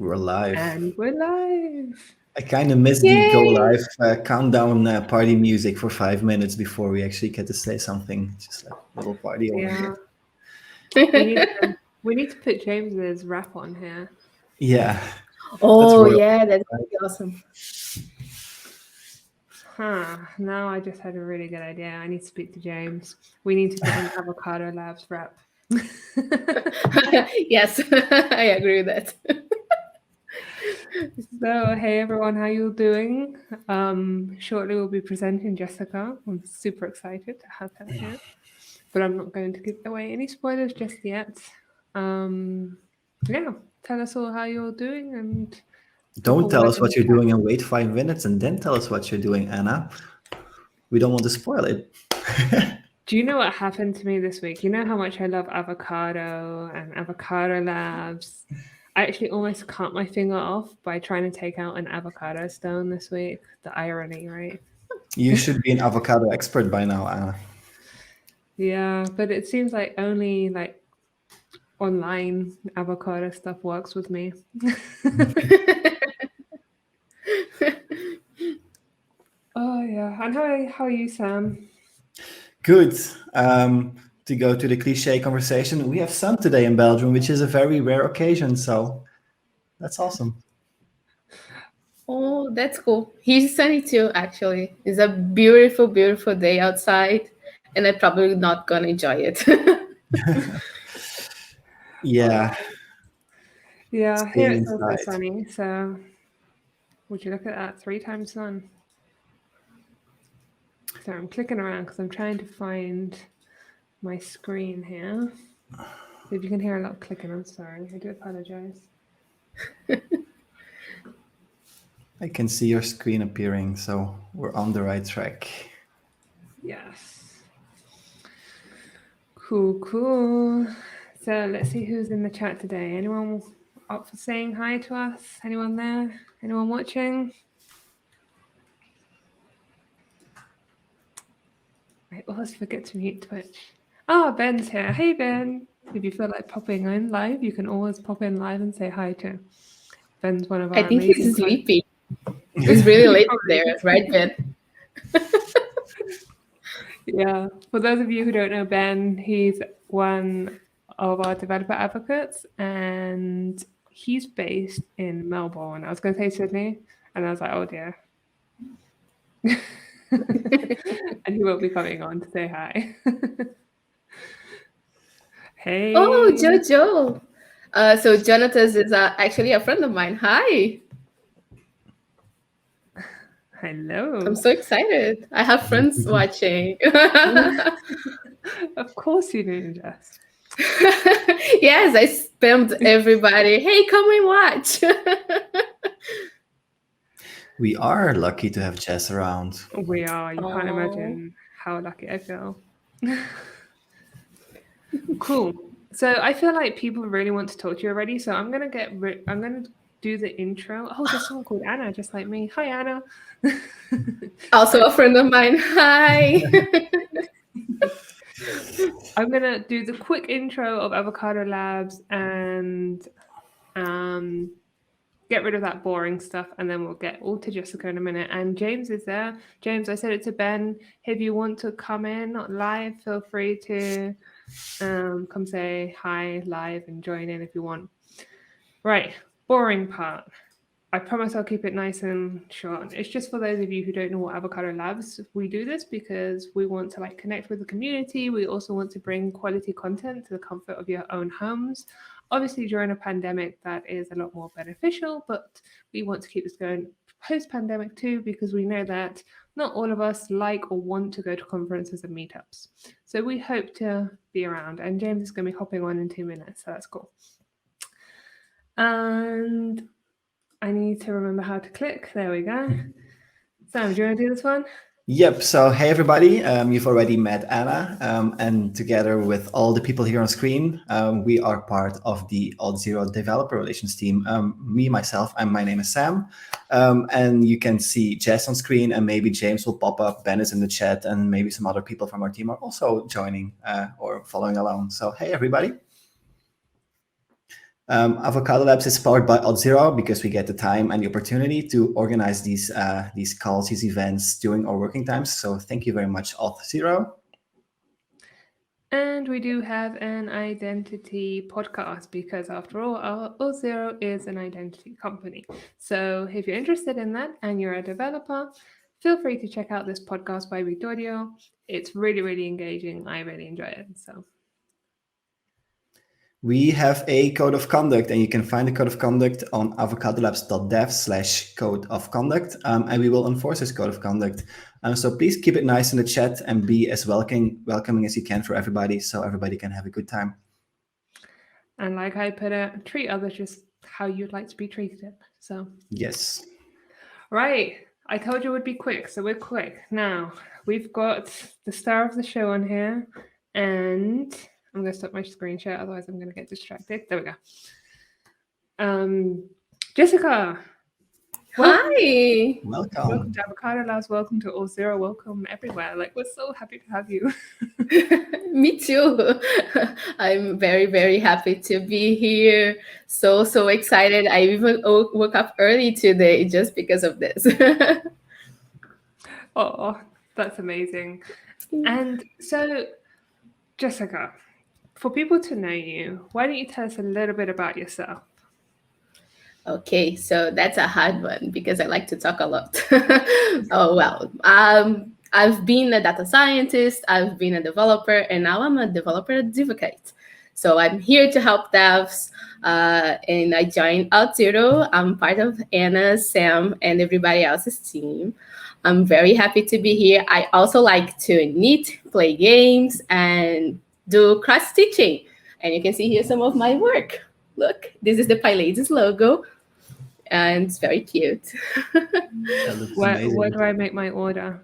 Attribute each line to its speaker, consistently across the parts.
Speaker 1: We're live.
Speaker 2: And we're live.
Speaker 1: I kind of missed the go
Speaker 3: Yay!
Speaker 1: live countdown party music for 5 minutes before we actually get to say something. Just like a little party over
Speaker 2: Yeah.
Speaker 1: here.
Speaker 2: We need to put James's rap on here.
Speaker 1: Yeah.
Speaker 3: Oh, yeah, that's gonna be awesome.
Speaker 2: Now I just had a really good idea. I need to speak to James. We need to put an Avocado Labs rap.
Speaker 3: Yes, I agree with that.
Speaker 2: So, hey everyone, how you doing? Shortly we'll be presenting Jessica. I'm super excited to have her here, but I'm not going to give away any spoilers just yet. Yeah, tell us all how you're doing and
Speaker 1: don't tell us what you're doing and wait 5 minutes and then tell us what you're doing, Anna. We don't want to spoil it.
Speaker 2: Do you know what happened to me this week? You know how much I love Avocado and Avocado Labs. I actually almost cut my finger off by trying to take out an avocado stone this week. The irony, right?
Speaker 1: You should be an avocado expert by now, Anna.
Speaker 2: Yeah, but it seems like only like online avocado stuff works with me. Oh yeah, and how are you, Sam?
Speaker 1: Good. To go to the cliche conversation, we have sun today in Belgium, which is a very rare occasion. So that's awesome.
Speaker 3: Oh, that's cool. He's sunny too, actually. It's a beautiful, beautiful day outside, and I'm probably not gonna enjoy it.
Speaker 1: Yeah.
Speaker 2: Yeah,
Speaker 1: Staying
Speaker 2: here it's also
Speaker 1: inside.
Speaker 2: sunny. So would you look at that? 3 times sun. So I'm clicking around because I'm trying to find my screen here. If you can hear a lot of clicking, I'm sorry. I do apologize.
Speaker 1: I can see your screen appearing, so we're on the right track.
Speaker 2: Yes. Cool. So let's see who's in the chat today. Anyone up for saying hi to us? Anyone there? Anyone watching? I always forget to mute Twitch. Oh, Ben's here. Hey, Ben. If you feel like popping in live, you can always pop in live and say hi to. Ben's one of our
Speaker 3: I think he's
Speaker 2: amazing
Speaker 3: sleepy. It's really late there, right, Ben?
Speaker 2: Yeah. For those of you who don't know Ben, he's one of our developer advocates and he's based in Melbourne. I was going to say Sydney and I was like, oh dear. And he won't be coming on to say hi. Hey.
Speaker 3: Oh, Jojo. So Jonathan is actually a friend of mine. Hi.
Speaker 2: Hello.
Speaker 3: I'm so excited. I have friends watching.
Speaker 2: Of course you do, Jess.
Speaker 3: Yes, I spammed everybody. Hey, come and watch.
Speaker 1: We are lucky to have Jess around.
Speaker 2: We are. You can't imagine how lucky I feel. Cool. So I feel like people really want to talk to you already. So I'm gonna do the intro. Oh, there's someone called Anna, just like me. Hi, Anna.
Speaker 3: Also a friend of mine. Hi.
Speaker 2: I'm gonna do the quick intro of Avocado Labs and get rid of that boring stuff, and then we'll get all to Jessica in a minute. And James is there. James, I said it to Ben. If you want to come in live, feel free to come say hi live and join in if you want. Right, boring part. I promise I'll keep it nice and short. It's just for those of you who don't know what Avocado Labs, we do this because we want to connect with the community. We also want to bring quality content to the comfort of your own homes. Obviously, during a pandemic, that is a lot more beneficial, but we want to keep this going post-pandemic too, because we know that not all of us like or want to go to conferences and meetups. So we hope to be around, and James is going to be hopping on in 2 minutes, so that's cool. And I need to remember how to click. There we go. Sam, do you want to do this one?
Speaker 1: Yep. So, hey, everybody. You've already met Anna. And together with all the people here on screen, we are part of the Auth0 developer relations team. My name is Sam. And you can see Jess on screen, and maybe James will pop up. Ben is in the chat, and maybe some other people from our team are also joining or following along. So, hey, everybody. Avocado Labs is powered by Auth0 because we get the time and the opportunity to organize these calls, these events during our working times. So thank you very much, Auth0.
Speaker 2: And we do have an identity podcast because, after all, Auth0 is an identity company. So if you're interested in that and you're a developer, feel free to check out this podcast by Victorio. It's really, really engaging. I really enjoy it. So
Speaker 1: we have a code of conduct, and you can find the code of conduct on avocadolabs.dev/code of conduct, and we will enforce this code of conduct. So please keep it nice in the chat and be as welcoming as you can for everybody, so everybody can have a good time.
Speaker 2: And like I put it, treat others just how you'd like to be treated. So
Speaker 1: yes.
Speaker 2: Right. I told you it would be quick, so we're quick. Now, we've got the star of the show on here, and I'm going to stop my screen share, otherwise I'm going to get distracted. There we go. Jessica.
Speaker 3: Hi.
Speaker 1: Welcome
Speaker 2: to Avocado Labs. Welcome to Auth0. Welcome everywhere. Like, we're so happy to have you.
Speaker 3: Me too. I'm very, very happy to be here. So excited. I even woke up early today just because of this.
Speaker 2: Oh, that's amazing. And so, Jessica, for people to know you, why don't you tell us a little bit about yourself?
Speaker 3: Okay, so that's a hard one because I like to talk a lot. Oh, well, I've been a data scientist, I've been a developer, and now I'm a developer advocate. So I'm here to help devs, and I joined Auth0. I'm part of Anna, Sam, and everybody else's team. I'm very happy to be here. I also like to knit, play games, and do cross-stitching. And you can see here some of my work. Look, this is the Pyladies logo, and it's very cute.
Speaker 2: Where do I make my order?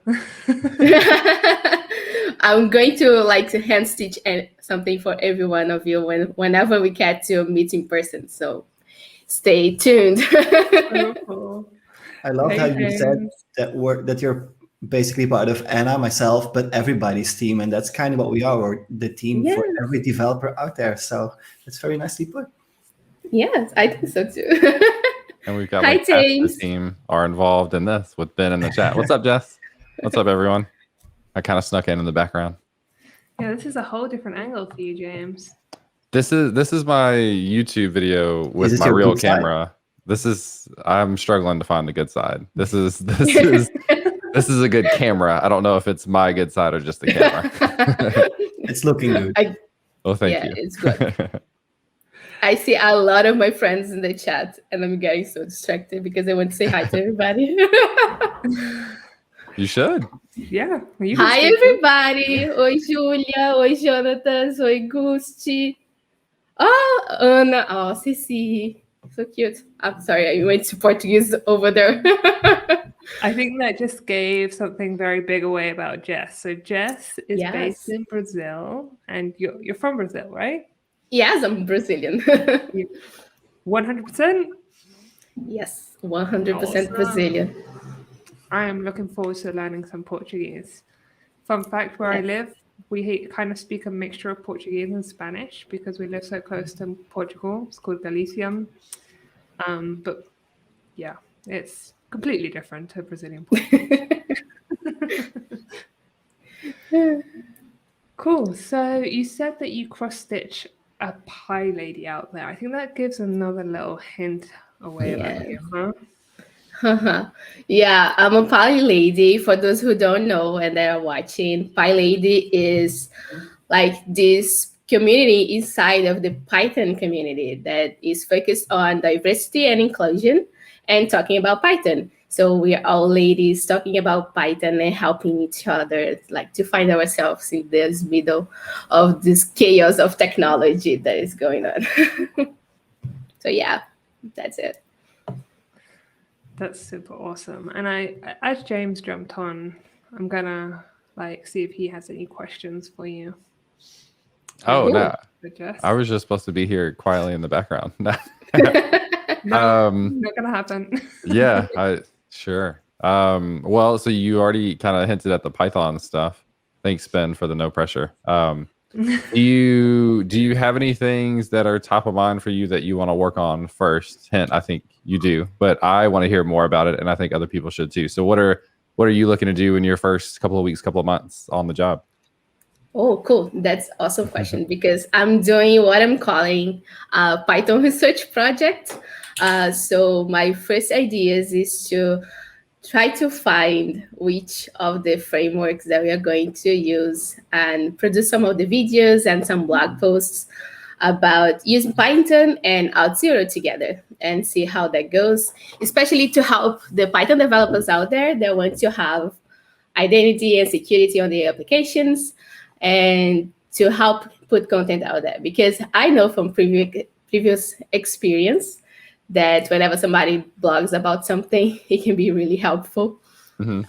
Speaker 3: I'm going to hand stitch something for every one of you whenever we get to meet in person. So stay tuned.
Speaker 2: Cool.
Speaker 1: I love how you said that you're basically part of Anna, myself, but everybody's team, and that's kind of what we are. We're the team for every developer out there. So it's very nicely put.
Speaker 3: Yes, I think so too.
Speaker 4: And we've got half the team are involved in this with Ben in the chat. What's up, Jess? What's up, everyone? I kind of snuck in the background.
Speaker 2: Yeah, this is a whole different angle for you, James.
Speaker 4: This is my YouTube video with my real camera. I'm struggling to find the good side. This is a good camera. I don't know if it's my good side or just the camera.
Speaker 1: It's looking good.
Speaker 4: Thank you.
Speaker 3: Yeah, it's good. I see a lot of my friends in the chat, and I'm getting so distracted because I want to say hi to everybody.
Speaker 4: You should.
Speaker 2: Yeah.
Speaker 3: Hi, everybody. Oi, Julia. Oi, Jonathan. Oi, Gusti. Oh, Ana. Oh, Cici. So cute. I'm sorry, I went to Portuguese over there.
Speaker 2: I think that just gave something very big away about Jess. So Jess is based in Brazil, and you're from Brazil, right?
Speaker 3: Yes, I'm Brazilian.
Speaker 2: 100%?
Speaker 3: Yes, 100% Brazilian.
Speaker 2: I am looking forward to learning some Portuguese. Fun fact, where I live, we kind of speak a mixture of Portuguese and Spanish because we live so close to Portugal. It's called Galicia. But yeah, it's completely different to Brazilian Portuguese. Cool. So you said that you cross-stitch a Pylady out there. I think that gives another little hint away about you, huh?
Speaker 3: Yeah, I'm a Pylady. For those who don't know and they are watching, Pylady is like this community inside of the Python community that is focused on diversity and inclusion and talking about Python. So we are all ladies talking about Python and helping each other, like to find ourselves in this middle of this chaos of technology that is going on. So yeah, that's it.
Speaker 2: That's super awesome. And as James jumped on, I'm gonna see if he has any questions for you.
Speaker 4: Oh no! I was just supposed to be here quietly in the background.
Speaker 2: No, not gonna happen.
Speaker 4: Yeah, sure. Well, so you already kind of hinted at the Python stuff. Thanks, Ben, for the no pressure. Do you have any things that are top of mind for you that you want to work on first? Hint, I think you do, but I want to hear more about it, and I think other people should too. So what are you looking to do in your first couple of weeks, couple of months on the job?
Speaker 3: Oh, cool. That's awesome question because I'm doing what I'm calling a Python research project. So my first ideas is to try to find which of the frameworks that we are going to use and produce some of the videos and some blog posts about using Python and Auth0 together and see how that goes, especially to help the Python developers out there that want to have identity and security on their applications and to help put content out there. Because I know from previous experience that whenever somebody blogs about something, it can be really helpful.
Speaker 4: Mm-hmm.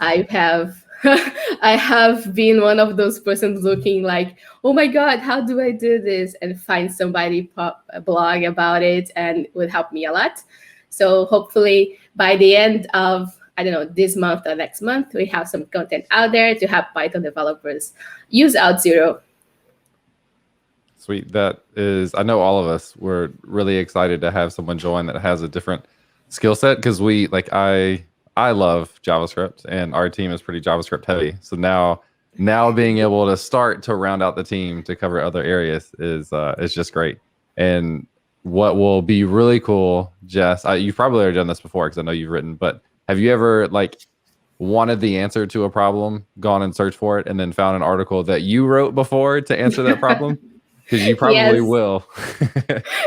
Speaker 3: I have been one of those persons looking like, oh my God, how do I do this? And find somebody a blog about it, and it would help me a lot. So hopefully by the end of, I don't know, this month or next month, we have some content out there to help Python developers use Auth0.
Speaker 4: Sweet. That is, I know all of us were really excited to have someone join that has a different skill set, because I love JavaScript and our team is pretty JavaScript heavy. So now being able to start to round out the team to cover other areas is just great. And what will be really cool, Jess, you've probably already done this before because I know you've written, but have you ever wanted the answer to a problem, gone and searched for it, and then found an article that you wrote before to answer that problem? Because you probably will.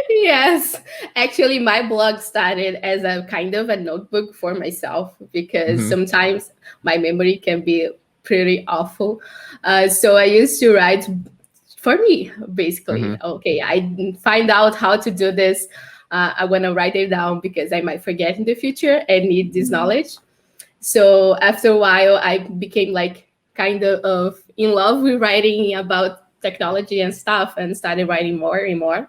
Speaker 3: Yes. Actually, my blog started as a kind of a notebook for myself because sometimes my memory can be pretty awful. So I used to write for me, basically. Okay, I find out how to do this. I want to write it down because I might forget in the future and need this knowledge. So after a while, I became kind of in love with writing about technology and stuff and started writing more and more.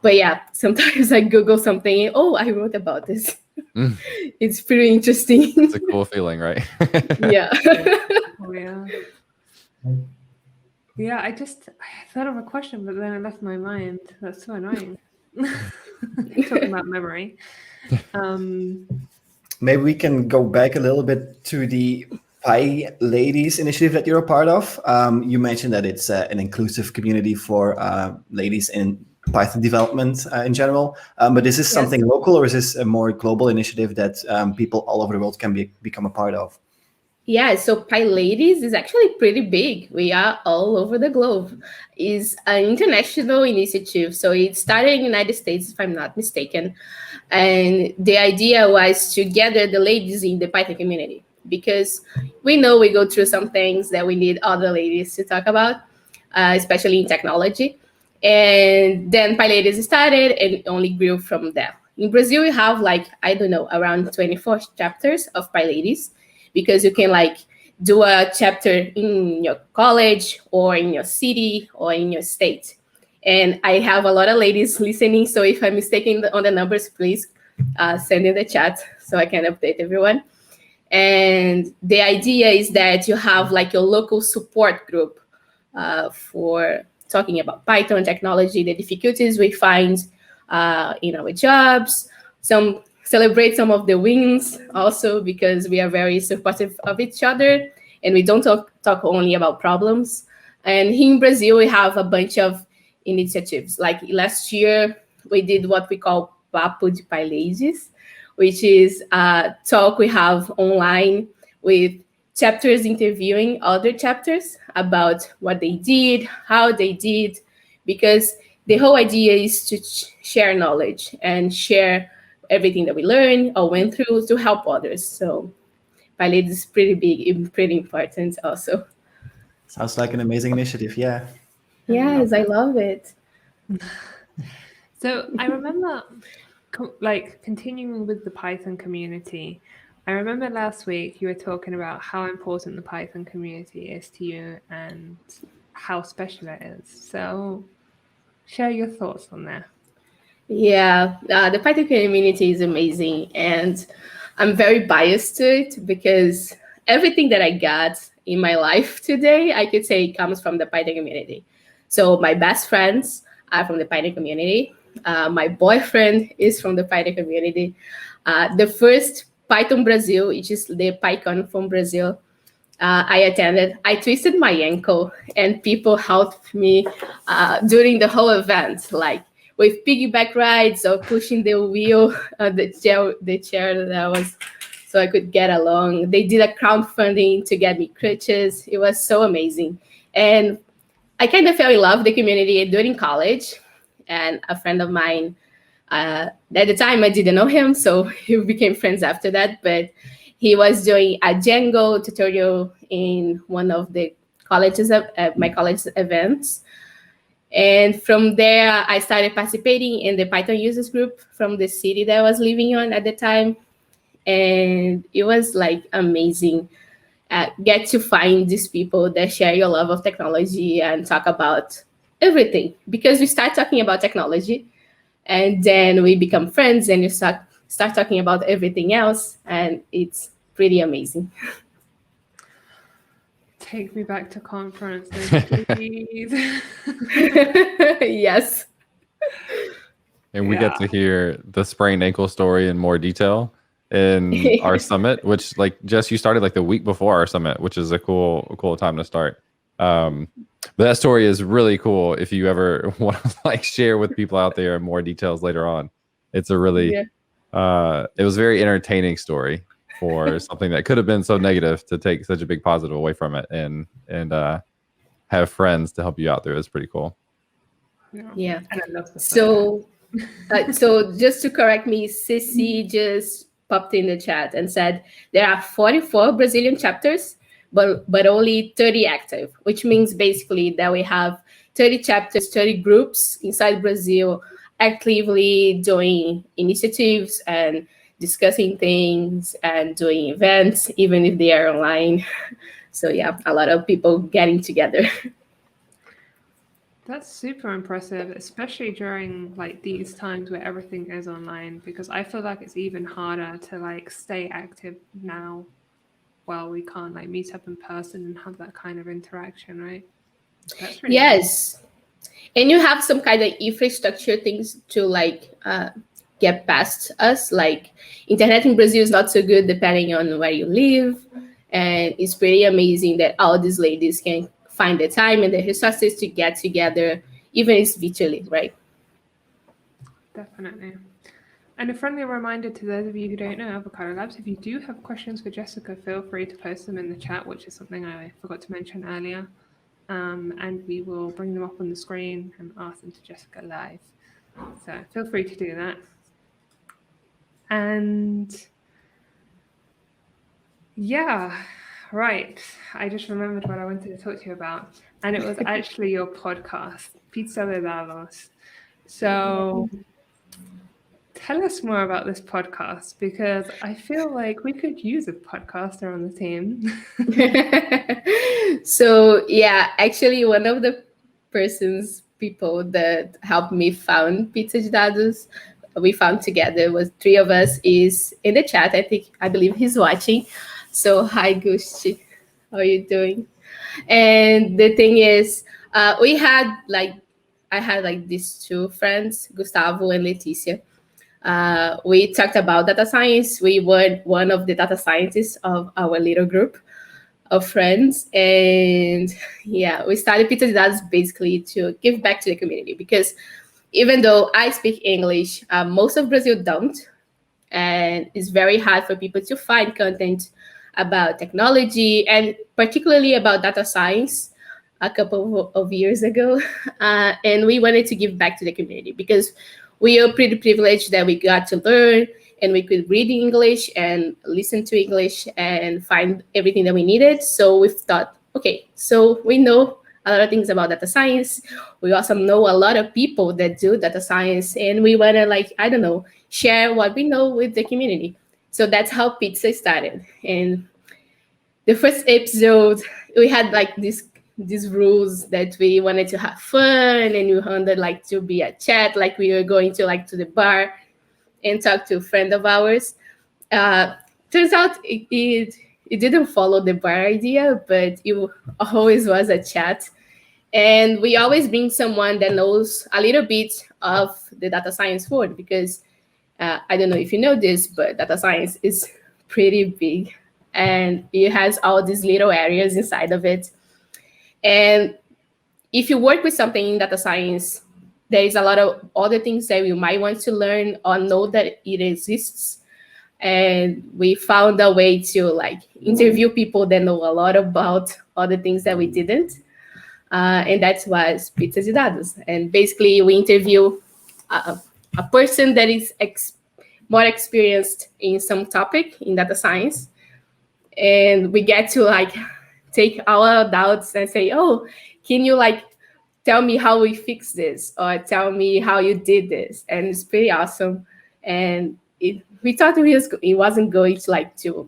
Speaker 3: But yeah, sometimes I Google something. Oh, I wrote about this. It's pretty interesting.
Speaker 4: It's a cool feeling, right?
Speaker 3: Yeah.
Speaker 2: Oh, yeah. Yeah, I thought of a question, but then I left my mind. That's so annoying. Talking about memory.
Speaker 1: Maybe we can go back a little bit to the Pyladies initiative that you're a part of. You mentioned that it's an inclusive community for ladies in Python development in general. But is this something local, or is this a more global initiative that people all over the world can become a part of?
Speaker 3: Yeah, so Pyladies is actually pretty big. We are all over the globe. It's an international initiative. So it started in the United States, if I'm not mistaken. And the idea was to gather the ladies in the Python community, because we know we go through some things that we need other ladies to talk about, especially in technology. And then Pyladies started and it only grew from there. In Brazil, we have around 24 chapters of Pyladies, because you can do a chapter in your college or in your city or in your state. And I have a lot of ladies listening, so if I'm mistaken on the numbers, please send in the chat so I can update everyone. And the idea is that you have your local support group for talking about Python technology, the difficulties we find in our jobs, celebrate some of the wins also, because we are very supportive of each other and we don't talk only about problems. And here in Brazil, we have a bunch of initiatives. Like last year, we did what we call Papo de Pyladies, which is a talk we have online with chapters interviewing other chapters about what they did, how they did, because the whole idea is to share knowledge and share everything that we learned or went through to help others. So Pyladies is pretty big and pretty important also.
Speaker 1: Sounds like an amazing initiative, yeah.
Speaker 3: Yes, I love it.
Speaker 2: So I remember continuing with the Python community. I remember last week you were talking about how important the Python community is to you and how special it is. So share your thoughts on that.
Speaker 3: Yeah, the Python community is amazing, and I'm very biased to it because everything that I got in my life today, I could say, comes from the Python community. So my best friends are from the Python community. My boyfriend is from the Python community. The first Python Brazil, which is the PyCon from Brazil, I attended. I twisted my ankle, and people helped me during the whole event, like with piggyback rides or pushing the wheel, the chair that I was, so I could get along. They did a crowdfunding to get me crutches. It was so amazing, and I kind of fell in love with the community during college. And a friend of mine, at the time I didn't know him, so we became friends after that. But he was doing a Django tutorial in one of the colleges, my college events. And from there, I started participating in the Python users group from the city that I was living on at the time. And it was like amazing. Get to find these people that share your love of technology and talk about everything. Because we start talking about technology, and then we become friends, and you start talking about everything else, and it's pretty amazing.
Speaker 2: Take me back to conferences, please.
Speaker 3: Yes.
Speaker 4: And we get to hear the sprained ankle story in more detail in our summit, which, like, Jess, you started like the week before our summit, which is a cool time to start. But that story is really cool. If you ever want to like share with people out there more details later on, it's a really, it was a very entertaining story for something that could have been so negative, to take such a big positive away from it, and have friends to help you out there is pretty cool.
Speaker 3: Yeah.
Speaker 2: And I love the
Speaker 3: So just to correct me, Sissy just popped in the chat and said there are 44 Brazilian chapters, but only 30 active, which means basically that we have 30 chapters, 30 groups inside Brazil actively doing initiatives and discussing things and doing events, even if they are online. So yeah, a lot of people getting together.
Speaker 2: That's super impressive, especially during like these times where everything is online, because I feel like it's even harder to like stay active now while we can't like meet up in person and have that kind of interaction, right? That's really
Speaker 3: Yes. And you have some kind of infrastructure things to like get past us. Like internet in Brazil is not so good depending on where you live. And it's pretty amazing that all these ladies can find the time and the resources to get together, even if it's virtually, right?
Speaker 2: Definitely. And a friendly reminder to those of you who don't know Avocado Labs, if you do have questions for Jessica, feel free to post them in the chat, which is something I forgot to mention earlier. And we will bring them up on the screen and ask them to Jessica live. So feel free to do that. And yeah, right. I just remembered what I wanted to talk to you about. And it was actually your podcast, Pyladies. So tell us more about this podcast, because I feel like we could use a podcaster on the team.
Speaker 3: So yeah, actually one of the people that helped me found Pyladies, we found together, was three of us, is in the chat. I believe he's watching. So hi Gusti, how are you doing? And the thing is, I had like these two friends, Gustavo and Leticia. We talked about data science. We were one of the data scientists of our little group of friends. And yeah, we started Pyladies basically to give back to the community, because even though I speak English, most of Brazil don't. And it's very hard for people to find content about technology, and particularly about data science a couple of years ago. And we wanted to give back to the community, because we are pretty privileged that we got to learn, and we could read English and listen to English and find everything that we needed. So we thought, okay, so we know a lot of things about data science. We also know a lot of people that do data science, and we want to share what we know with the community. So that's how Pizza started. And the first episode, we had like these rules that we wanted to have fun, and we wanted like to be a chat, like we were going to the bar and talk to a friend of ours. Turns out it didn't follow the bar idea, but it always was a chat. And we always bring someone that knows a little bit of the data science world, because I don't know if you know this, but data science is pretty big, and it has all these little areas inside of it. And if you work with something in data science, there is a lot of other things that you might want to learn or know that it exists. And we found a way to like interview people that know a lot about other things that we didn't. And that was Pizzas de Dados. And basically we interview a person that is more experienced in some topic in data science. And we get to like take our doubts and say, oh, can you like tell me how we fix this, or tell me how you did this? And it's pretty awesome. And we thought it wasn't going to like to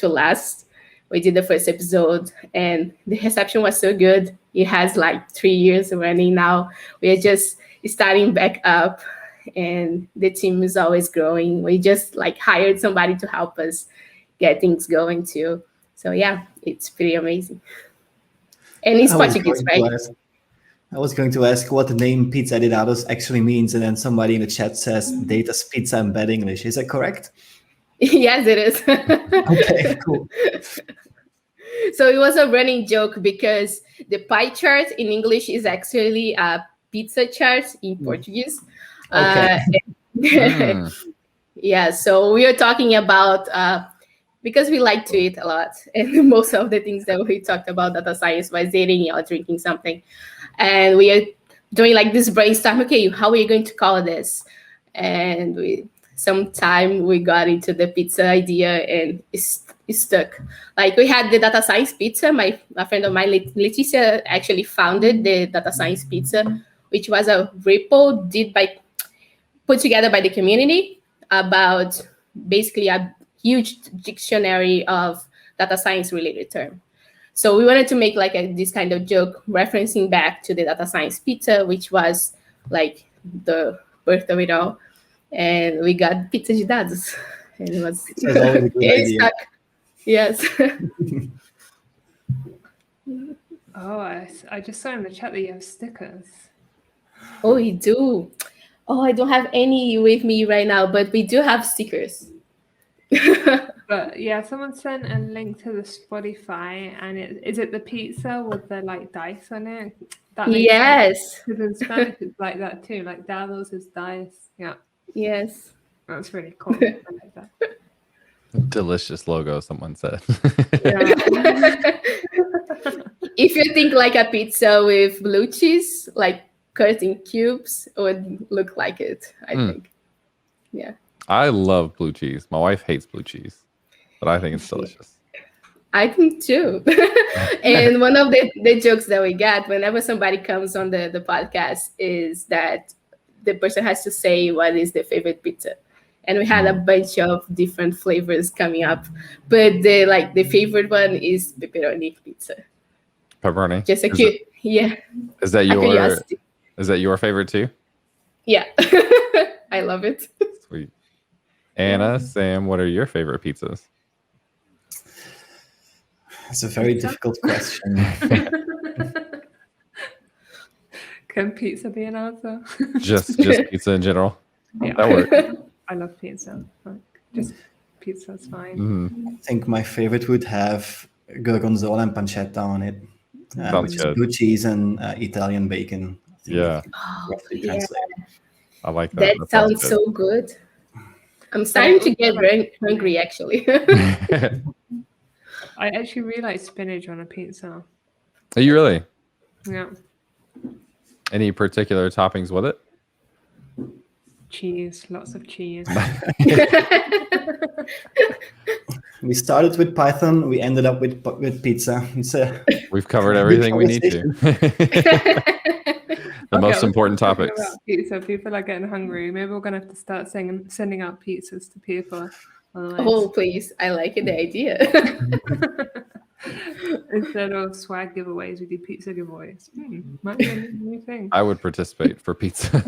Speaker 3: last. We did the first episode and the reception was so good. It has like 3 years running now. We are just starting back up, and the team is always growing. We just like hired somebody to help us get things going too. So yeah, it's pretty amazing. And it's Portuguese, right?
Speaker 1: I was going to ask what the name Pizza de Dados actually means, and then somebody in the chat says Data's Pizza in bad English. Is that correct?
Speaker 3: Yes, it is.
Speaker 1: Okay, cool.
Speaker 3: So it was a running joke because the pie chart in English is actually a pizza chart in Portuguese.
Speaker 1: Okay.
Speaker 3: Yeah, so we are talking about, because we like to eat a lot, and most of the things that we talked about data science was eating or drinking something. And we are doing like this brainstorm, okay, how are you going to call this? And sometime we got into the pizza idea, and it's stuck. Like we had the data science pizza. A friend of mine, Leticia, actually founded the data science pizza, which was a repo put together by the community about basically a huge dictionary of data science related term. So we wanted to make like this kind of joke referencing back to the data science pizza, which was like the birth of it all. And we got Pizza de Dados. And it was
Speaker 1: always a good idea.
Speaker 3: stuck. Yes.
Speaker 2: Oh, I just saw in the chat that you have stickers.
Speaker 3: Oh, we do. Oh, I don't have any with me right now, but we do have stickers.
Speaker 2: But yeah, someone sent a link to the Spotify, and is it the pizza with the like dice on it? That makes
Speaker 3: Yes.
Speaker 2: Because in Spanish it's like that too. Like dados is dice. Yeah.
Speaker 3: Yes.
Speaker 2: That's really cool. I like that.
Speaker 4: Delicious logo, someone said.
Speaker 2: Yeah.
Speaker 3: If you think like a pizza with blue cheese, like cut in cubes, it would look like it, I think. Yeah.
Speaker 4: I love blue cheese. My wife hates blue cheese, but I think it's delicious.
Speaker 3: I think too. And one of the jokes that we get whenever somebody comes on the podcast is that the person has to say what is their favorite pizza. And we had a bunch of different flavors coming up, but the favorite one is pepperoni pizza.
Speaker 4: Pepperoni.
Speaker 3: Just a cute, yeah.
Speaker 4: Is that your favorite too?
Speaker 3: Yeah, I love it.
Speaker 4: Sweet. Anna, Sam, what are your favorite pizzas?
Speaker 1: It's a very difficult question.
Speaker 2: Can pizza be an answer?
Speaker 4: Just pizza in general.
Speaker 2: Yeah.
Speaker 4: That works.
Speaker 2: I love pizza. Like, just pizza's fine.
Speaker 4: Mm-hmm.
Speaker 1: I think my favorite would have gorgonzola and pancetta on it.
Speaker 4: Sounds
Speaker 1: Which is
Speaker 4: good.
Speaker 1: blue cheese and Italian bacon. I think
Speaker 4: Yeah,
Speaker 1: roughly
Speaker 3: Yeah.
Speaker 1: translated.
Speaker 4: I like that.
Speaker 3: That sounds so good. I'm starting to get very hungry, actually.
Speaker 4: So.
Speaker 2: I actually really like spinach on a pizza.
Speaker 4: Are you really?
Speaker 2: Yeah.
Speaker 4: Any particular toppings with it?
Speaker 2: Cheese, lots of cheese.
Speaker 1: We started with Python. We ended up with pizza.
Speaker 4: We've covered everything we need to. The most important topics.
Speaker 2: Pizza. People are getting hungry. Maybe we're gonna have to start sending out pizzas to people.
Speaker 3: Oh, please. I like the idea.
Speaker 2: Instead of swag giveaways, we do pizza giveaways. Might be a new thing.
Speaker 4: I would participate for pizza.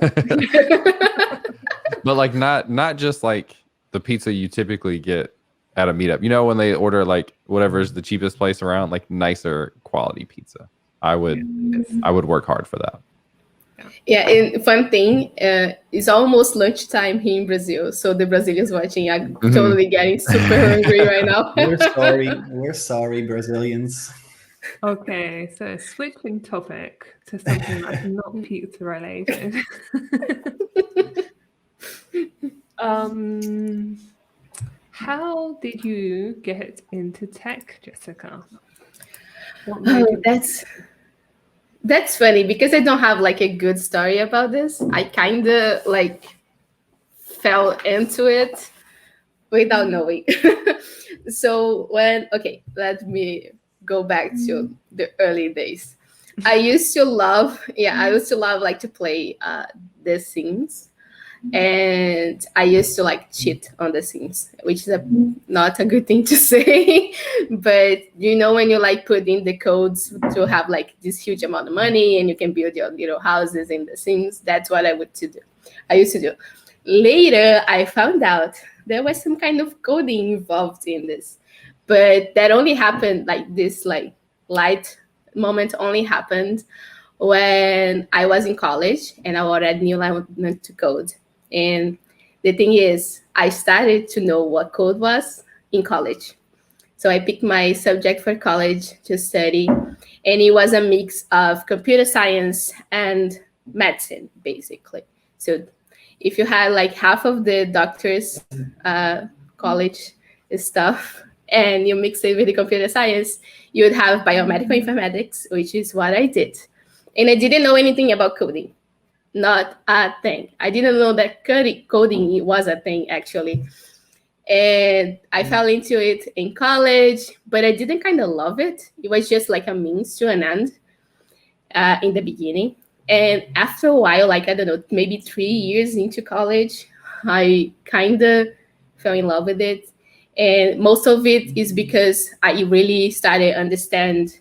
Speaker 4: But like not just like the pizza you typically get at a meetup. You know, when they order like whatever is the cheapest place around, like nicer quality pizza. I would work hard for that.
Speaker 3: Yeah, and fun thing, it's almost lunchtime here in Brazil, so the Brazilians watching are totally getting super hungry right now.
Speaker 1: We're sorry, Brazilians.
Speaker 2: Okay, so switching topic to something that's not pizza related. How did you get into tech, Jessica? What made
Speaker 3: Oh,
Speaker 2: you-
Speaker 3: that's funny because I don't have like a good story about this. I kind of like fell into it without knowing. So let me go back to the early days. I used to love like to play The Sims, and I used to like cheat on The Sims, which is not a good thing to say. But you know, when you like put in the codes to have like this huge amount of money and you can build your little houses in The Sims, that's what I used to do. Later, I found out there was some kind of coding involved in this, but that only happened like this like light moment only happened when I was in college and I already knew I wanted to code. And the thing is, I started to know what code was in college. So I picked my subject for college to study, and it was a mix of computer science and medicine, basically. So if you had like half of the doctor's college stuff and you mix it with the computer science, you would have biomedical informatics, which is what I did. And I didn't know anything about coding, not a thing. I didn't know that coding was a thing, actually. And I fell into it in college, but I didn't kind of love it. It was just like a means to an end in the beginning. And after a while, like, I don't know, maybe 3 years into college, I kind of fell in love with it. And most of it is because I really started to understand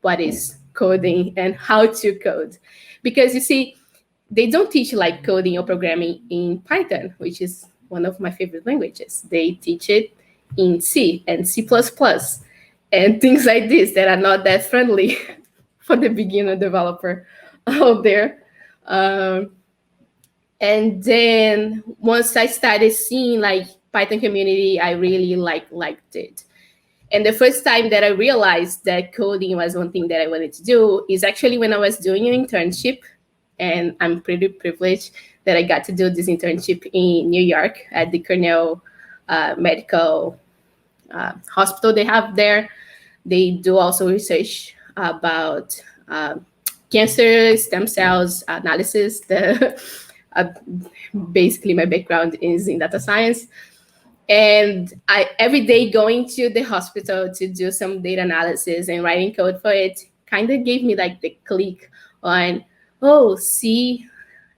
Speaker 3: what is coding and how to code. Because you see, they don't teach like coding or programming in Python, which is one of my favorite languages. They teach it in C and C++ and things like this that are not that friendly for the beginner developer out there. And then once I started seeing like Python community, I really liked it. And the first time that I realized that coding was one thing that I wanted to do is actually when I was doing an internship. And I'm pretty privileged that I got to do this internship in New York at the Cornell Medical Hospital they have there. They do also research about cancer stem cells analysis. Basically, my background is in data science. And I every day going to the hospital to do some data analysis and writing code for it kind of gave me like the click on, oh, see,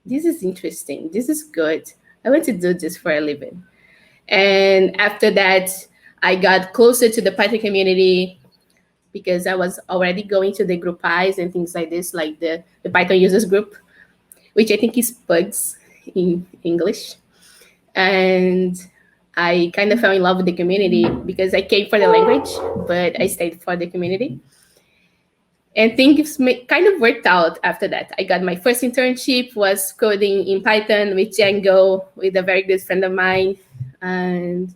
Speaker 3: this is interesting. This is good. I want to do this for a living. And after that, I got closer to the Python community because I was already going to the group eyes and things like this, like the Python users group, which I think is Pugs in English. And I kind of fell in love with the community because I came for the language, but I stayed for the community. And things kind of worked out after that. I got my first internship, was coding in Python with Django with a very good friend of mine. And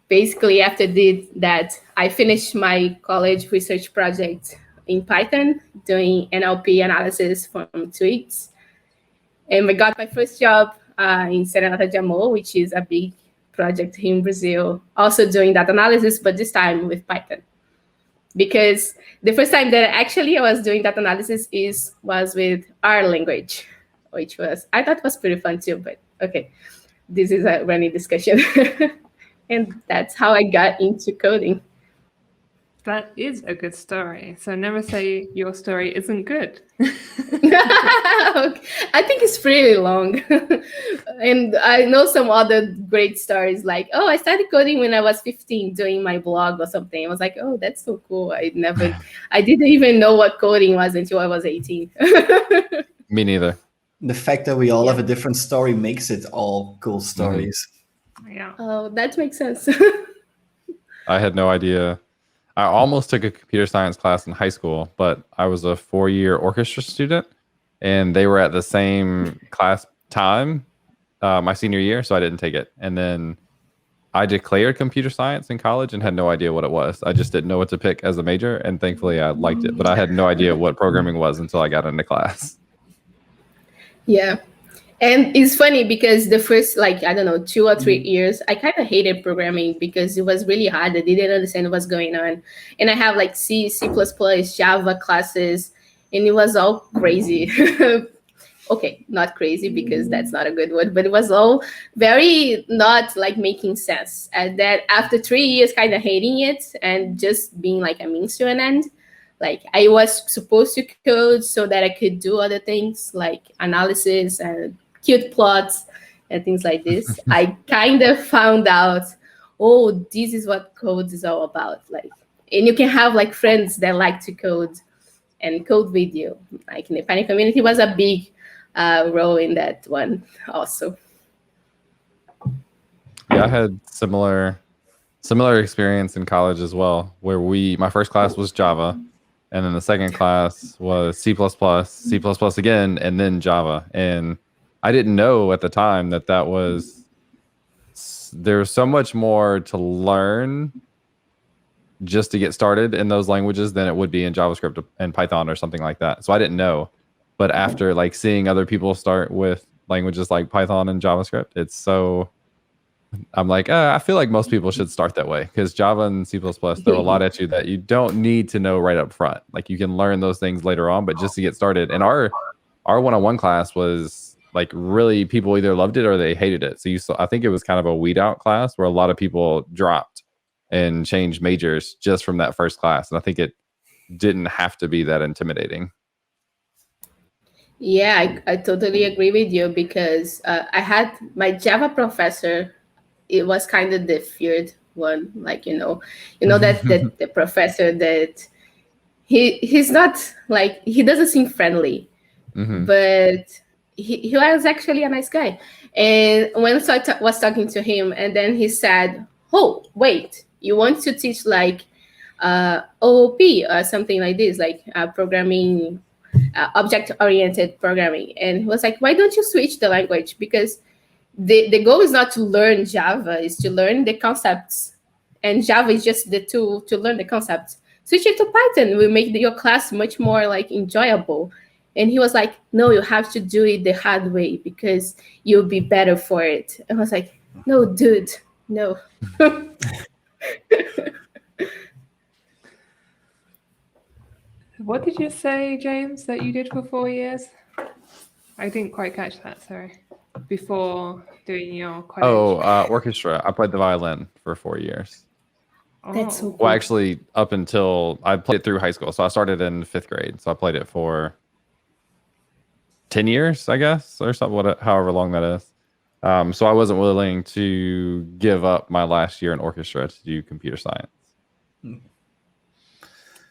Speaker 3: basically after that, I finished my college research project in Python, doing NLP analysis from tweets. And I got my first job in Serenata Jamor, which is a big project here in Brazil, also doing data analysis, but this time with Python. Because the first time that actually I was doing data analysis was with R language, which I thought was pretty fun too, but okay, this is a running discussion. And that's how I got into coding.
Speaker 2: That is a good story. So never say your story isn't good.
Speaker 3: I think it's pretty long. And I know some other great stories like, oh, I started coding when I was 15 doing my blog or something. I was like, oh, that's so cool. I didn't even know what coding was until I was 18.
Speaker 4: Me neither.
Speaker 1: The fact that we all have a different story makes it all cool stories.
Speaker 2: Yeah.
Speaker 3: Oh, that makes sense.
Speaker 4: I had no idea. I almost took a computer science class in high school, but I was a 4-year orchestra student, and they were at the same class time my senior year, so I didn't take it. And then I declared computer science in college and had no idea what it was. I just didn't know what to pick as a major, and thankfully I liked it, but I had no idea what programming was until I got into class.
Speaker 3: Yeah. And it's funny because the first, like, I don't know, 2 or 3 years, I kind of hated programming because it was really hard. I didn't understand what's going on. And I have like C, C++, Java classes, and it was all crazy. Okay, not crazy because that's not a good word, but it was all very not like making sense. And that after 3 years kind of hating it and just being like a means to an end, like I was supposed to code so that I could do other things like analysis and cute plots and things like this. I kind of found out, oh, this is what code is all about. Like, and you can have like friends that like to code and code with you. Like in the Pioneer community was a big role in that one also.
Speaker 4: Yeah, I had similar experience in college as well, where my first class was Java, and then the second class was C++, C++ again, and then Java. And I didn't know at the time that there's so much more to learn just to get started in those languages than it would be in JavaScript and Python or something like that. So I didn't know. But after like seeing other people start with languages like Python and JavaScript, I'm like, I feel like most people should start that way, because Java and C++ throw a lot at you that you don't need to know right up front. Like you can learn those things later on, but just to get started. And our one-on-one class was like really, people either loved it or they hated it. So I think it was kind of a weed out class where a lot of people dropped and changed majors just from that first class. And I think it didn't have to be that intimidating.
Speaker 3: Yeah, I totally agree with you because I had my Java professor. It was kind of the feared one, like that the professor that he's not like, he doesn't seem friendly, but he was actually a nice guy. And when I was talking to him, and then he said, "Oh, wait, you want to teach like OOP or something like this, like programming." Object-oriented programming. And he was like, why don't you switch the language? Because the goal is not to learn Java, is to learn the concepts. And Java is just the tool to learn the concepts. Switch it to Python. It will make your class much more like enjoyable. And he was like, no, you have to do it the hard way because you'll be better for it. And I was like, no, dude, no.
Speaker 2: What did you say, James, that you did for 4 years? I didn't quite catch that, sorry. Before doing your college.
Speaker 4: Orchestra. I played the violin for 4 years.
Speaker 3: That's so cool.
Speaker 4: Well, actually, up until I played it through high school. So I started in 5th grade. So I played it for 10 years, I guess, or something, however long that is. So I wasn't willing to give up my last year in orchestra to do computer science.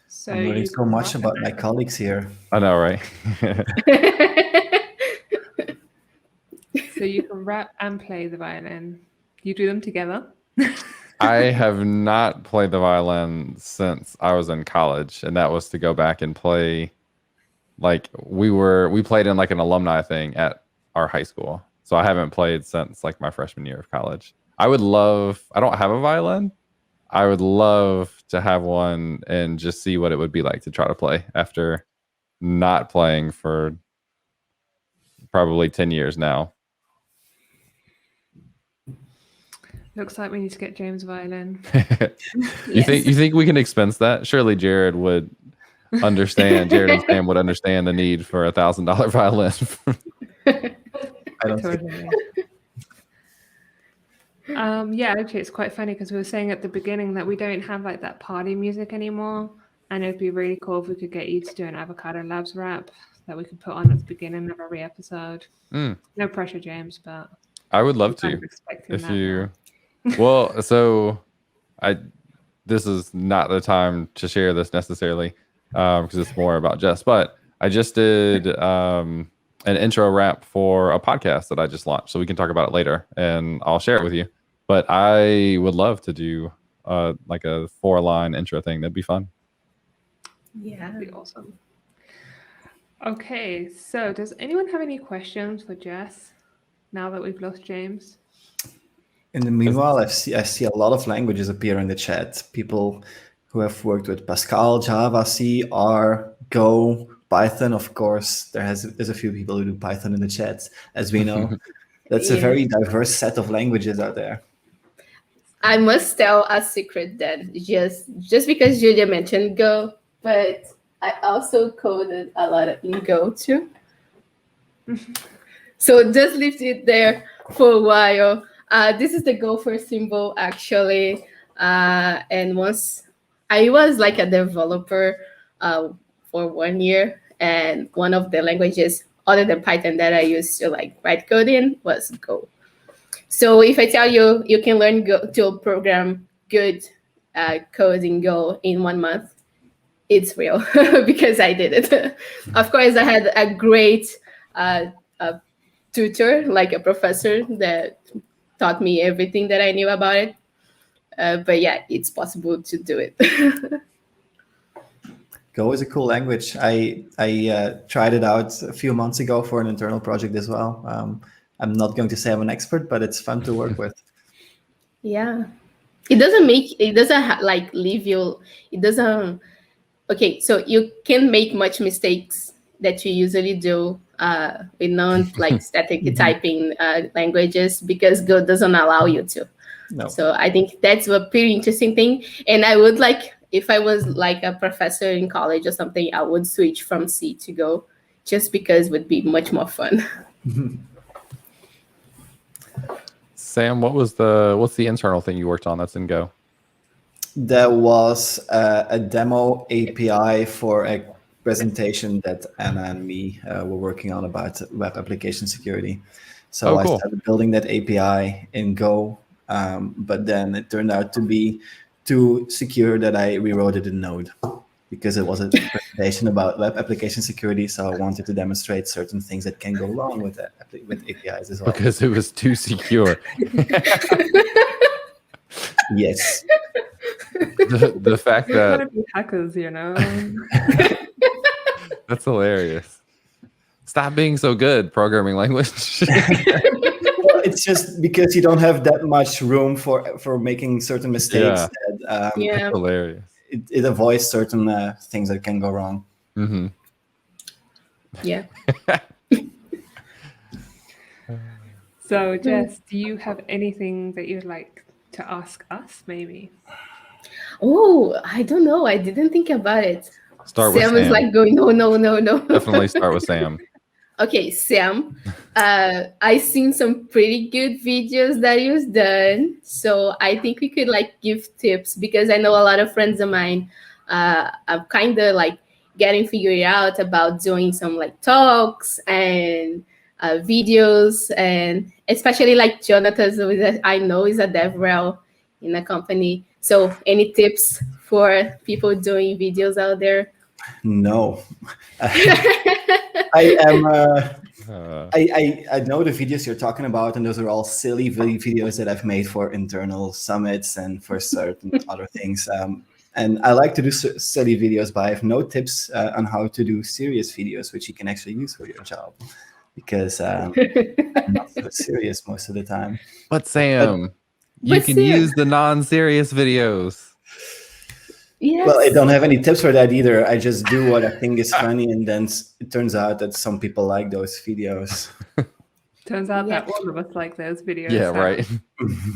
Speaker 2: So
Speaker 1: I'm learning so much about my colleagues here.
Speaker 4: I know, right?
Speaker 2: So you can rap and play the violin. You do them together?
Speaker 4: I have not played the violin since I was in college, and that was to go back and play. Like we played in like an alumni thing at our high school. So I haven't played since like my freshman year of college. I don't have a violin. I would love to have one and just see what it would be like to try to play after not playing for probably 10 years now.
Speaker 2: Looks like we need to get James a violin.
Speaker 4: You think we can expense that? Surely Jared would understand. Jared and Sam would understand the need for $1,000 violin.
Speaker 1: I don't think.
Speaker 2: Yeah, actually, it's quite funny because we were saying at the beginning that we don't have like that party music anymore, and it'd be really cool if we could get you to do an Avocado Labs rap that we could put on at the beginning of every episode. No pressure, James, but
Speaker 4: I would love to. If you, well, so this is not the time to share this necessarily because it's more about Jess, but I just did an intro rap for a podcast that I just launched, so we can talk about it later and I'll share it with you. But I would love to do like a 4-line intro thing. That'd be fun.
Speaker 3: Yeah.
Speaker 2: That'd be awesome. Okay, so does anyone have any questions for Jess now that we've lost James?
Speaker 1: In the meanwhile, I see a lot of languages appear in the chat. People who have worked with Pascal, Java, C, R, Go, Python. Of course, there's a few people who do Python in the chat, as we know. That's a very diverse set of languages out there.
Speaker 3: I must tell a secret then, just because Julia mentioned Go, but I also coded a lot in Go too. So just leave it there for a while. This is the Gopher symbol actually. And once I was like a developer for 1 year, and one of the languages other than Python that I used to like write code in was Go. So if I tell you you can learn Go to program good code in Go in 1 month, it's real because I did it. Of course, I had a great tutor, like a professor that taught me everything that I knew about it. But yeah, it's possible to do it.
Speaker 1: Go is a cool language. I tried it out a few months ago for an internal project as well. I'm not going to say I'm an expert, but it's fun to work with.
Speaker 3: Yeah, it doesn't leave you. It doesn't. Okay, so you can make much mistakes that you usually do with non static typing languages because Go doesn't allow you to.
Speaker 1: No.
Speaker 3: So I think that's a pretty interesting thing. And I would if I was like a professor in college or something, I would switch from C to Go just because it would be much more fun.
Speaker 4: Sam, what's the internal thing you worked on that's in Go?
Speaker 1: There was a demo API for a presentation that Anna and me were working on about web application security. So I started building that API in Go, but then it turned out to be too secure that I rewrote it in Node because it was a presentation about web application security. So I wanted to demonstrate certain things that can go wrong with APIs as well.
Speaker 4: Because it was too secure.
Speaker 1: Yes.
Speaker 4: The fact
Speaker 2: We're
Speaker 4: that
Speaker 2: trying to be hackers, you know.
Speaker 4: That's hilarious. Stop being so good, programming language.
Speaker 1: Well, it's just because you don't have that much room for making certain mistakes.
Speaker 4: Yeah. That's hilarious.
Speaker 1: It avoids certain things that can go wrong.
Speaker 4: Mm-hmm.
Speaker 3: Yeah.
Speaker 2: So, Jess, do you have anything that you'd like to ask us, maybe?
Speaker 3: Oh, I don't know. I didn't think about it.
Speaker 4: Start with
Speaker 3: Sam
Speaker 4: Sam.
Speaker 3: is like going, no.
Speaker 4: Definitely start with Sam.
Speaker 3: Okay, Sam. I seen some pretty good videos that you've done, so I think we could like give tips because I know a lot of friends of mine are kind of like getting figured out about doing some like talks and videos, and especially like Jonathan, who I know is a DevRel in a company. So any tips for people doing videos out there?
Speaker 1: No. I am. I know the videos you're talking about, and those are all silly videos that I've made for internal summits and for certain other things. And I like to do silly videos, but I have no tips on how to do serious videos, which you can actually use for your job, because I'm not so serious most of the time.
Speaker 4: But Sam, you can use the non-serious videos.
Speaker 3: Yes.
Speaker 1: Well, I don't have any tips for that either. I just do what I think is funny, and then it turns out that some people like those videos.
Speaker 2: Turns out that all of us like those videos.
Speaker 4: Yeah, right.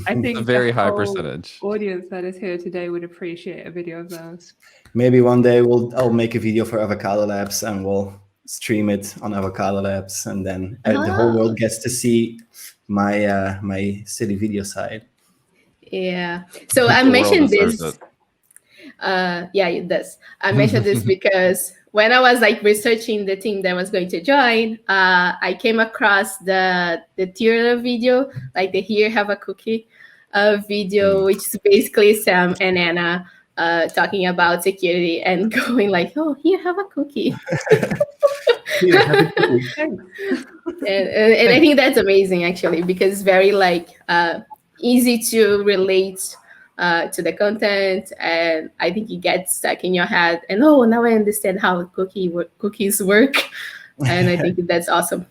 Speaker 2: I think
Speaker 4: a very high
Speaker 2: whole
Speaker 4: percentage.
Speaker 2: Audience that is here today would appreciate a video of those.
Speaker 1: Maybe one day I'll make a video for Avocado Labs and we'll stream it on Avocado Labs, and then the whole world gets to see my my silly video side.
Speaker 3: Yeah. So I mentioned this. Yeah, it does. I mentioned this because when I was like researching the team that was going to join, I came across the theater video, like the Here Have a Cookie video, which is basically Sam and Anna talking about security and going like, oh, here, have a cookie. And I think that's amazing actually, because it's very like easy to relate to the content, and I think it gets stuck in your head. And oh, now I understand how cookies work, and I think that's awesome.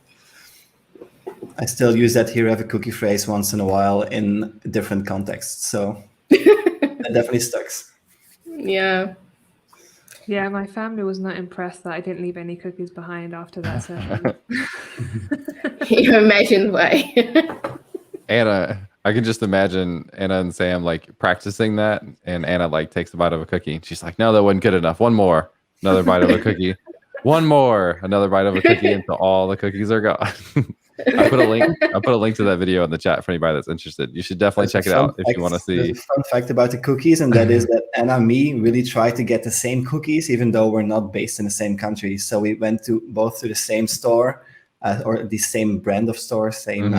Speaker 1: I still use that "here have a cookie" phrase once in a while in different contexts, so that definitely sticks.
Speaker 3: Yeah.
Speaker 2: Yeah, my family was not impressed that I didn't leave any cookies behind after that session.
Speaker 3: You imagine why.
Speaker 4: Anna, I can just imagine Anna and Sam like practicing that, and Anna like takes a bite of a cookie, and she's like, "No, that wasn't good enough. One more." Another bite of a cookie. One more. Another bite of a cookie until all the cookies are gone. I put a link to that video in the chat for anybody that's interested. You should definitely check it out if you want to see.
Speaker 1: There's a fun fact about the cookies, and that is that Anna and me really try to get the same cookies, even though we're not based in the same country. So we went to both to the same store, or the same brand of store, same.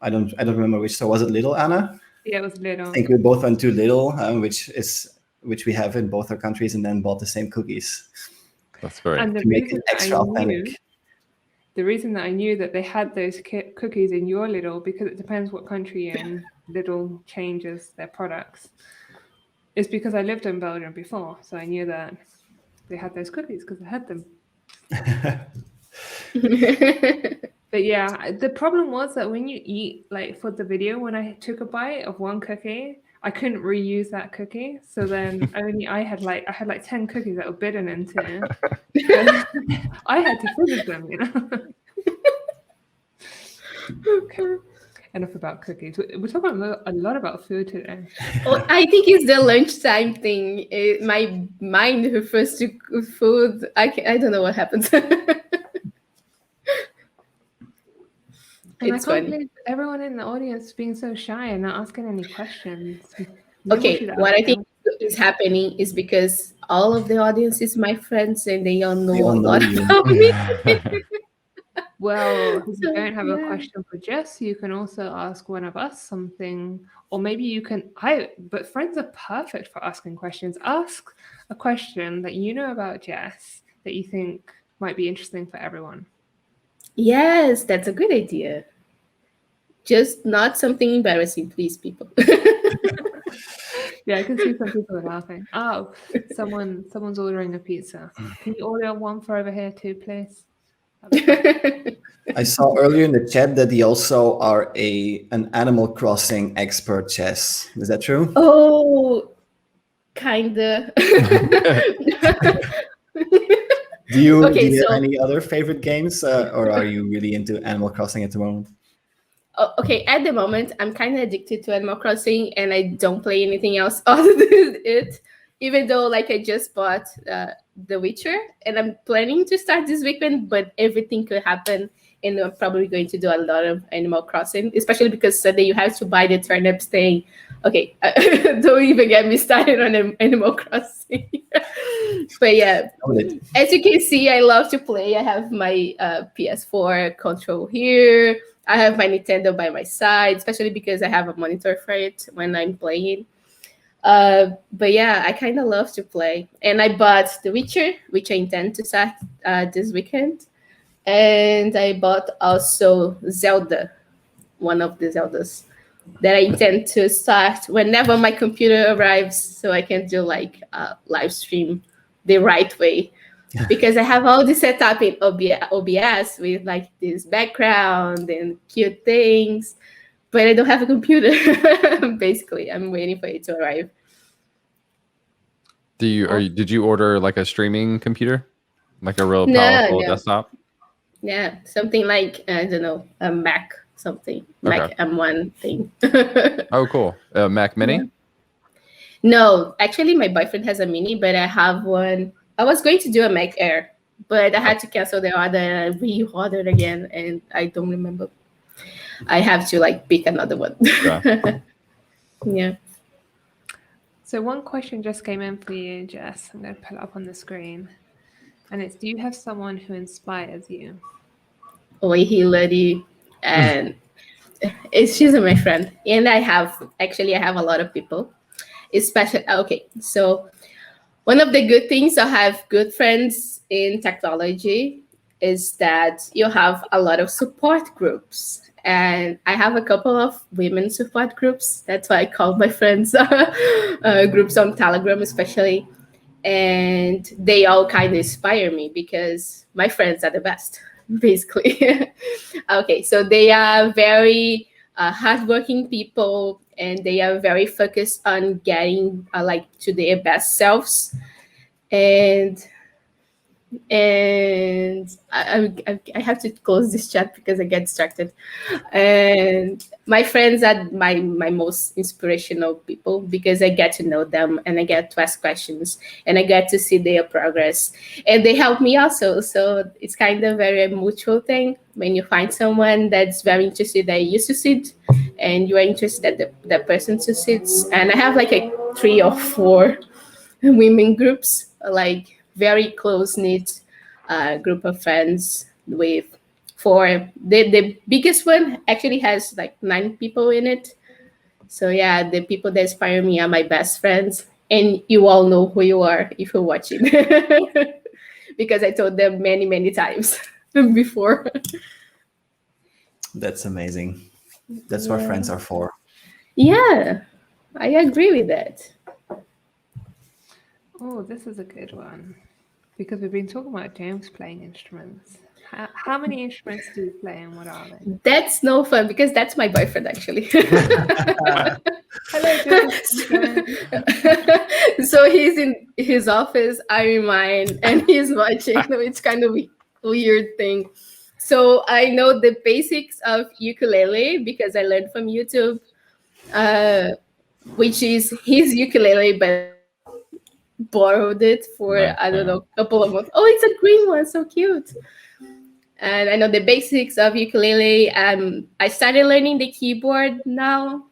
Speaker 1: I don't remember which store. Was it Little, Anna?
Speaker 2: Yeah, it was Little.
Speaker 1: I think we both went to Little, which we have in both our countries, and then bought the same cookies.
Speaker 4: That's great.
Speaker 2: And
Speaker 1: to make it extra authentic.
Speaker 2: The reason that I knew that they had those cookies in your Lidl, because it depends what country you're in, Lidl changes their products, is because I lived in Belgium before. So I knew that they had those cookies because I had them. But yeah, the problem was that when you eat, like for the video, when I took a bite of one cookie, I couldn't reuse that cookie. So then I had like 10 cookies that were bitten into it. I had to finish them, you know. Okay. Enough about cookies. We're talking a lot about food today.
Speaker 3: Well, I think it's the lunchtime thing. My mind refers to food. I don't know what happens.
Speaker 2: And I can't believe everyone in the audience being so shy and not asking any questions.
Speaker 3: Okay, what I think is happening is because all of the audience is my friends and they all know a lot about me.
Speaker 2: Well, if you don't have a question for Jess, you can also ask one of us something, or maybe you can. But friends are perfect for asking questions. Ask a question that you know about Jess that you think might be interesting for everyone.
Speaker 3: Yes, that's a good idea. Just not something embarrassing, please, people.
Speaker 2: Yeah, I can see some people are laughing. Oh, someone's ordering a pizza. Can you order one for over here too, please?
Speaker 1: I saw earlier in the chat that you also are an Animal Crossing expert, Jess. Is that true?
Speaker 3: Oh, kinda.
Speaker 1: Do you have any other favorite games, or are you really into Animal Crossing at the moment?
Speaker 3: Okay, at the moment, I'm kind of addicted to Animal Crossing, and I don't play anything else other than it. Even though, like, I just bought The Witcher, and I'm planning to start this weekend, but everything could happen, and I'm probably going to do a lot of Animal Crossing, especially because Sunday you have to buy the turnips thing. Okay, don't even get me started on Animal Crossing. But yeah, as you can see, I love to play. I have my PS4 control here. I have my Nintendo by my side, especially because I have a monitor for it when I'm playing. But yeah, I kind of love to play. And I bought The Witcher, which I intend to start this weekend. And I bought also Zelda, one of the Zeldas that I intend to start whenever my computer arrives, so I can do like a live stream the right way. Because I have all this setup in OBS with like this background and cute things, but I don't have a computer. Basically, I'm waiting for it to arrive.
Speaker 4: Did you order like a streaming computer, like a real powerful desktop?
Speaker 3: Yeah, something like, I don't know, a Mac something,
Speaker 4: Okay.
Speaker 3: Mac M1 thing.
Speaker 4: Oh, cool. Mac Mini?
Speaker 3: Yeah. No, actually, my boyfriend has a Mini, but I have one. I was going to do a Mac Air, but I had to cancel the order and I re-ordered again, and I don't remember. I have to like pick another one.
Speaker 4: Yeah.
Speaker 3: Yeah.
Speaker 2: So one question just came in for you, Jess. I'm going to put it up on the screen. And it's, do you have someone who inspires you?
Speaker 3: Pyladies, and she's my friend. And I have a lot of people. Especially, okay, so one of the good things to have good friends in technology is that you have a lot of support groups. And I have a couple of women support groups. That's why I call my friends groups on Telegram, especially. And they all kind of inspire me because my friends are the best, basically. Okay, so they are very hardworking people, and they are very focused on getting like to their best selves. And I have to close this chat because I get distracted. And my friends are my most inspirational people because I get to know them and I get to ask questions and I get to see their progress, and they help me also. So it's kind of very mutual thing when you find someone that's very interested that you succeed and you are interested that the person succeeds. And I have like a 3 or 4 women groups, like very close knit group of friends with 4. The biggest one actually has like 9 people in it. So yeah, the people that inspire me are my best friends, and you all know who you are if you're watching, because I told them many times before.
Speaker 1: That's amazing. That's what friends are for.
Speaker 3: Yeah, I agree with that.
Speaker 2: Oh, this is a good one. Because we've been talking about James playing instruments. How many instruments do you play and what are they?
Speaker 3: That's no fun because that's my boyfriend actually.
Speaker 2: Hello, James.
Speaker 3: So he's in his office, I'm in mine, and he's watching. It's kind of a weird thing. So I know the basics of ukulele because I learned from YouTube, which is his ukulele, but borrowed it for I don't know, a couple of months. Oh, it's a green one, so cute. And I know the basics of ukulele. I started learning the keyboard now,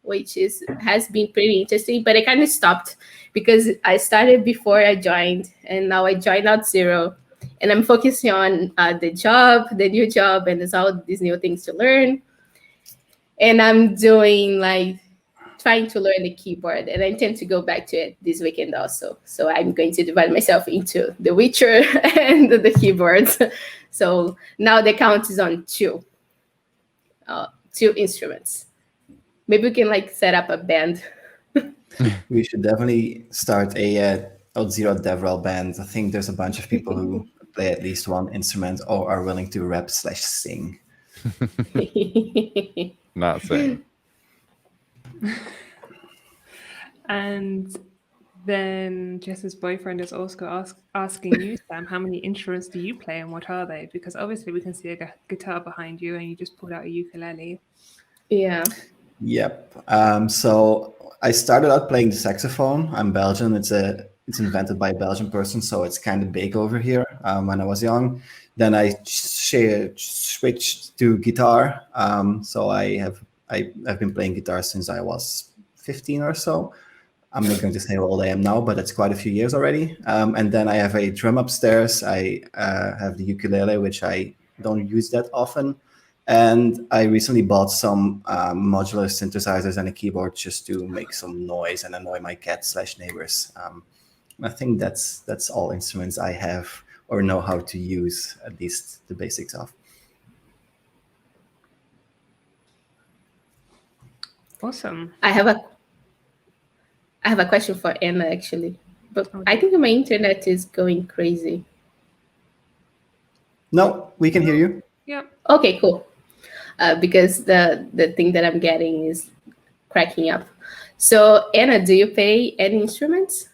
Speaker 3: which has been pretty interesting, but I kind of stopped because I started before I joined, and now I joined Auth0, and I'm focusing on the new job, and there's all these new things to learn. And I'm doing like trying to learn the keyboard, and I intend to go back to it this weekend also. So I'm going to divide myself into the Witcher and the keyboards. So now the count is on 2 instruments. Maybe we can like set up a band.
Speaker 1: We should definitely start a Auth0 DevRel band. I think there's a bunch of people who play at least one instrument or are willing to rap/sing.
Speaker 4: Not sing.
Speaker 2: And then Jess's boyfriend is also asking you, Sam, how many instruments do you play and what are they? Because obviously we can see a guitar behind you and you just pulled out a ukulele.
Speaker 3: Yeah.
Speaker 1: Yep. So I started out playing the saxophone. I'm Belgian. It's invented by a Belgian person, so it's kind of big over here. When I was young, then I switched to guitar. So I've been playing guitar since I was 15 or so. I'm not going to say how old I am now, but it's quite a few years already. And then I have a drum upstairs. I have the ukulele, which I don't use that often. And I recently bought some modular synthesizers and a keyboard just to make some noise and annoy my cat/neighbors. I think that's all instruments I have or know how to use, at least the basics of.
Speaker 2: Awesome.
Speaker 3: I have a question for Anna actually, but I think my internet is going crazy.
Speaker 1: No, we can hear you.
Speaker 2: Yeah.
Speaker 3: Okay, cool. Because the thing that I'm getting is cracking up. So Anna, do you play any instruments?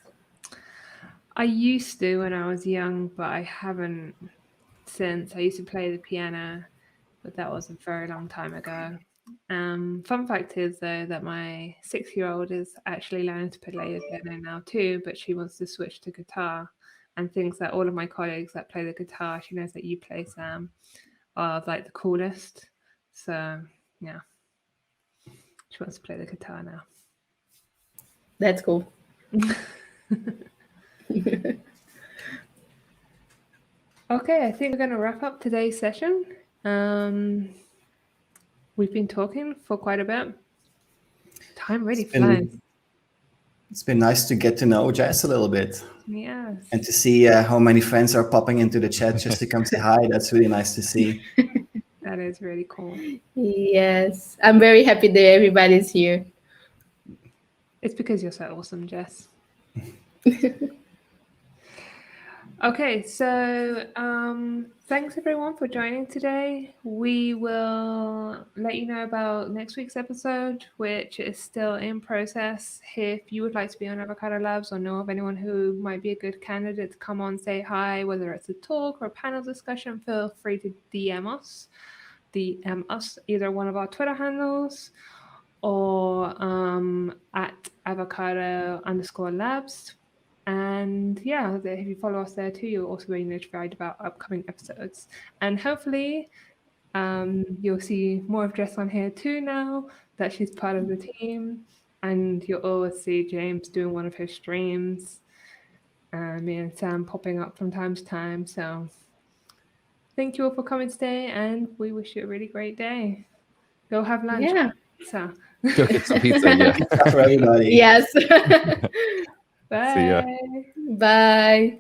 Speaker 2: I used to when I was young, but I haven't since. I used to play the piano, but that was a very long time ago. Fun fact is though that my 6-year-old is actually learning to play the piano now too, but she wants to switch to guitar and thinks that all of my colleagues that play the guitar, she knows that you play, Sam, are like the coolest. So yeah, she wants to play the guitar now.
Speaker 3: That's cool.
Speaker 2: Okay, I think we're going to wrap up today's session. We've been talking for quite a bit. Time really flies.
Speaker 1: It's been nice to get to know Jess a little bit.
Speaker 2: Yes.
Speaker 1: And to see how many friends are popping into the chat just to come say hi. That's really nice to see.
Speaker 2: That is really cool.
Speaker 3: Yes, I'm very happy that everybody's here.
Speaker 2: It's because you're so awesome, Jess. Okay, so thanks everyone for joining today. We will let you know about next week's episode, which is still in process. If you would like to be on Avocado Labs or know of anyone who might be a good candidate to come on, say hi, whether it's a talk or a panel discussion, feel free to DM us either one of our Twitter handles or at avocado_labs. And yeah, if you follow us there too, you'll also be notified about upcoming episodes. And hopefully you'll see more of Jess on here too now that she's part of the team. And you'll always see James doing one of his streams. Me and Sam popping up from time to time. So thank you all for coming today, and we wish you a really great day. Go have lunch.
Speaker 3: Yeah.
Speaker 2: So
Speaker 4: Go get some pizza. Yeah.
Speaker 1: Pizza for everybody.
Speaker 3: Yes.
Speaker 2: bye.
Speaker 4: See ya.
Speaker 3: Bye.